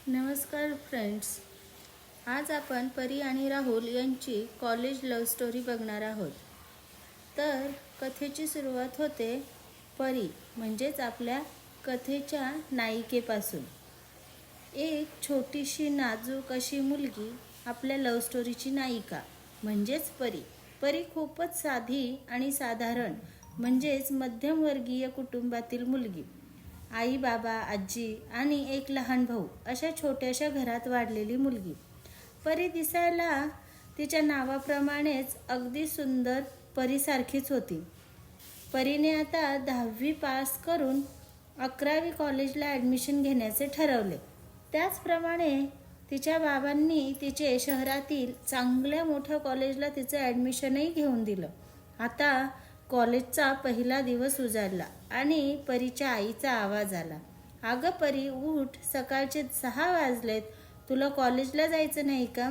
नमस्कार फ्रेंड्स. आज आपण परी आणि राहुल यांची कॉलेज लव्ह स्टोरी बघणार आहोत. तर कथेची सुरुवात होते परी म्हणजेच आपल्या कथेच्या नायिकेपासून. एक छोटीशी नाजूक अशी मुलगी आपल्या लव्ह स्टोरीची नायिका म्हणजेच परी. परी खूपच साधी आणि साधारण म्हणजेच मध्यमवर्गीय कुटुंबातील मुलगी. आई बाबा आजी आणि एक लहान भाऊ अशा छोट्याशा घरात वाढलेली मुलगी. परी दिसायला तिच्या नावाप्रमाणेच अगदी सुंदर परीसारखीच होती. परीने आता 10वी पास करून 11वी कॉलेजला ॲडमिशन घेण्याचे ठरवले. त्याचप्रमाणे तिच्या बाबांनी तिचे शहरातील चांगल्या मोठ्या कॉलेजला तिचं ॲडमिशनही घेऊन दिलं. आता कॉलेजचा पहिला दिवस उजाडला आणि परीच्या आईचा आवाज आला. अगं परी उठ, सकाळचे 6 वाजलेत, तुला कॉलेजला जायचं नाही का?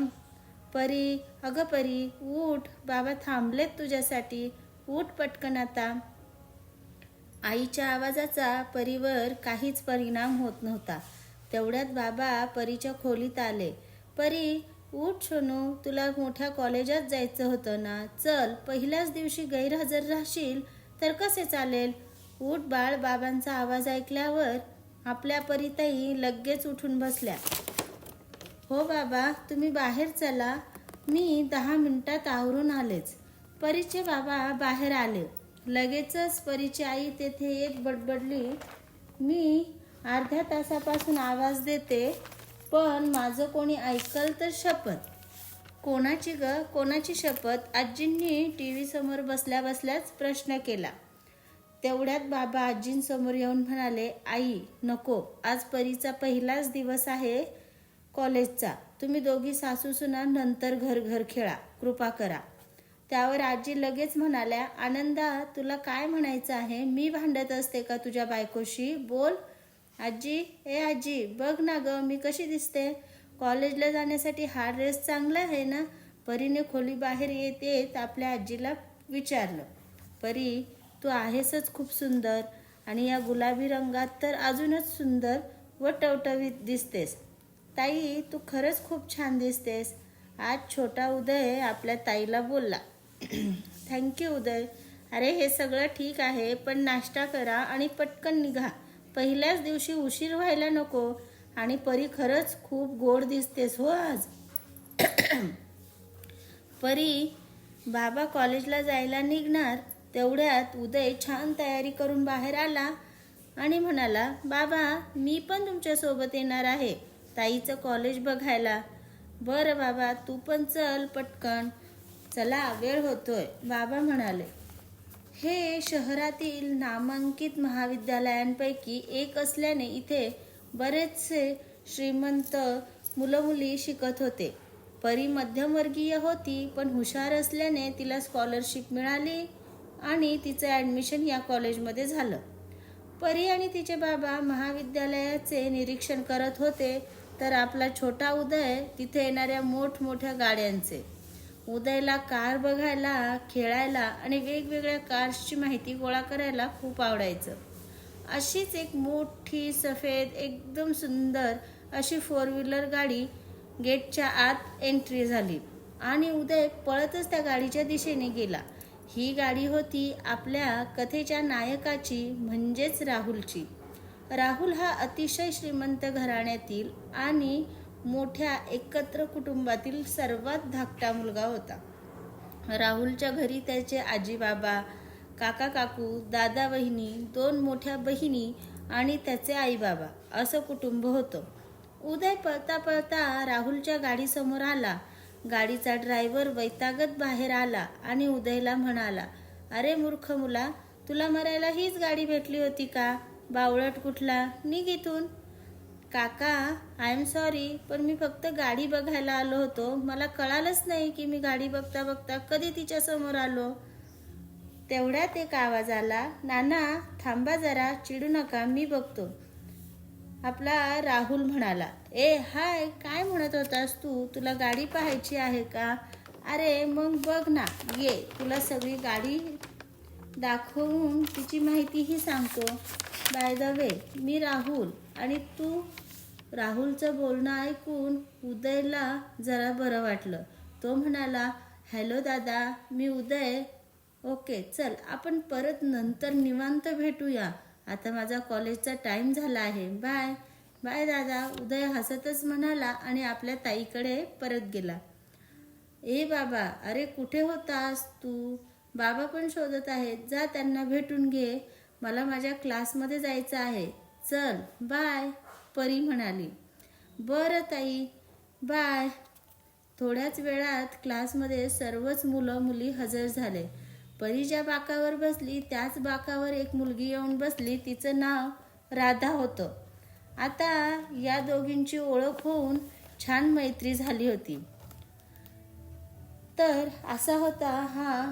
परी, अगं परी उठ, बाबा थांबलेत तुझ्यासाठी, उठ पटकन आता. आईच्या आवाजाचा परीवर काहीच परिणाम होत नव्हता. तेवढ्यात बाबा परीच्या खोलीत आले. परी उठ सोनू, तुला मोठ्या कॉलेजात जायचं होतं ना, चल, पहिल्याच दिवशी गैरहजर राहशील तर कसे चालेल, उठ बाळ. बाबांचा आवाज ऐकल्यावर आपल्या परीताई लगेच उठून बसल्या. हो बाबा, तुम्ही बाहेर चला, मी 10 मिनिटात आवरून आलेच. परीचे बाबा बाहेर आले. लगेचच परीची आई तेथे येत बडबडली, मी अर्ध्या तासापासून आवाज देते, पण माझं कोणी ऐकल तर शपथ. कोणाची ग, कोणाची शपथ? आजींनी टीव्ही समोर बसल्या बसल्याच प्रश्न केला. तेवढ्यात बाबा आजींसमोर येऊन म्हणाले, आई नको, आज परीचा पहिलाच दिवस आहे कॉलेजचा. तुम्ही दोघी सासू सुना नंतर घर घर खेळा, कृपा करा. त्यावर आजी लगेच म्हणाल्या, आनंदा तुला काय म्हणायचं आहे? मी भांडत असते का तुझ्या बायकोशी? बोल. आजी, ए आजी, बघ ना ग, मी कशी दिसते? कॉलेजला जाण्यासाठी हा ड्रेस चांगला आहे ना? परीने खोली बाहेर येत येत आपल्या आजीला विचारलं. परी, तू आहेसच खूप सुंदर आणि या गुलाबी रंगात तर अजूनच सुंदर व टवटवीत दिसतेस. ताई, तू खरंच खूप छान दिसतेस. आज छोटा उदय आपल्या ताईला बोलला. थँक्यू उदय. अरे हे सगळं ठीक आहे, पण नाश्ता करा आणि पटकन निघा. पहिल्याच दिवशी उशीर व्हायला नको. आणि परी खरंच खूप गोड दिसतेस हो आज. परी बाबा कॉलेजला जायला निघणार तेवढ्यात उदय छान तयारी करून बाहेर आला आणि म्हणाला, बाबा मी पण तुमच्यासोबत येणार आहे ताईचं कॉलेज बघायला. बरं बाबा, तू पण चल पटकन. चला, वेळ होतोय, बाबा म्हणाले. हे शहरातील नामांकित महाविद्यालयांपैकी एक असल्याने इथे बरेचसे श्रीमंत मुलं-मुली शिकत होते. परी मध्यमवर्गीय होती, पण हुशार असल्याने तिला स्कॉलरशिप मिळाली आणि तिचं ॲडमिशन या कॉलेजमध्ये झालं. परी आणि तिचे बाबा महाविद्यालयाचे निरीक्षण करत होते, तर आपला छोटा उदय तिथे येणाऱ्या मोठमोठ्या गाड्यांचे. उदयला कार बघायला, खेळायला आणि वेगवेगळ्या कार्सची माहिती गोळा करायला खूप आवडायचं. अशीच एक मोठी सफेद एकदम सुंदर अशी 4 व्हीलर गाडी गेटच्या आत एंट्री झाली आणि उदय पळतच त्या गाडीच्या दिशेने गेला. ही गाडी होती आपल्या कथेच्या नायकाची म्हणजेच राहुलची. राहुल हा अतिशय श्रीमंत घराण्यातील आणि मोठ्या एकत्र कुटुंबातील सर्वात धाकटा मुलगा होता. राहुलच्या घरी त्याचे आजी बाबा, काका काकू, दादा वहिनी, 2 मोठ्या बहिणी आणि त्याचे आई बाबा असं कुटुंब होतं. उदय पळता पळता राहुलच्या गाडीसमोर आला. गाडीचा ड्रायव्हर वैतागत बाहेर आला आणि उदयला म्हणाला, अरे मूर्ख मुला, तुला मरायला हीच गाडी भेटली होती का? बावळट कुठला, निघ इथून. काका, आय एम सॉरी, पण मी फक्त गाडी बघायला आलो होतो. मला कळालंच नाही की मी गाडी बघता बघता कधी तिच्या समोर आलो. तेवढ्यात एक आवाज आला, नाना थांबा जरा, चिडू नका, मी बघतो. आपला राहुल म्हणाला, ए हाय, काय म्हणत होतास तू? तुला गाडी पाहायची आहे का? अरे मग बघ ना, ये, तुला सगळी गाडी दाखवून तिची माहितीही सांगतो. बाय द वे, मी राहुल आणि तू राहुलचं बोलणं ऐकून उदयला जरा बरं वाटलं. तो म्हणाला, हॅलो दादा, मी उदय. ओके, चल आपण परत नंतर निवांत भेटूया. आता माझा कॉलेजचा टाईम झाला आहे. बाय. बाय दादा, उदय हसतच म्हणाला आणि आपल्या ताईकडे परत गेला. ए बाबा, अरे कुठे होतास तू? बाबा पण शोधत आहेत. जा त्यांना भेटून घे. मला माझ्या क्लासमध्ये जायचं आहे. चल, बाय, परी म्हणाली. बरं ताई, बाय. थोड्याच वेळात क्लासमध्ये सर्वच मुलं मुली हजर झाले. परी ज्या बाकावर बसली त्याच बाकावर एक मुलगी येऊन बसली. तिचं नाव राधा होतं. आता या दोघींची ओळख होऊन छान मैत्री झाली होती. तर असा होता हा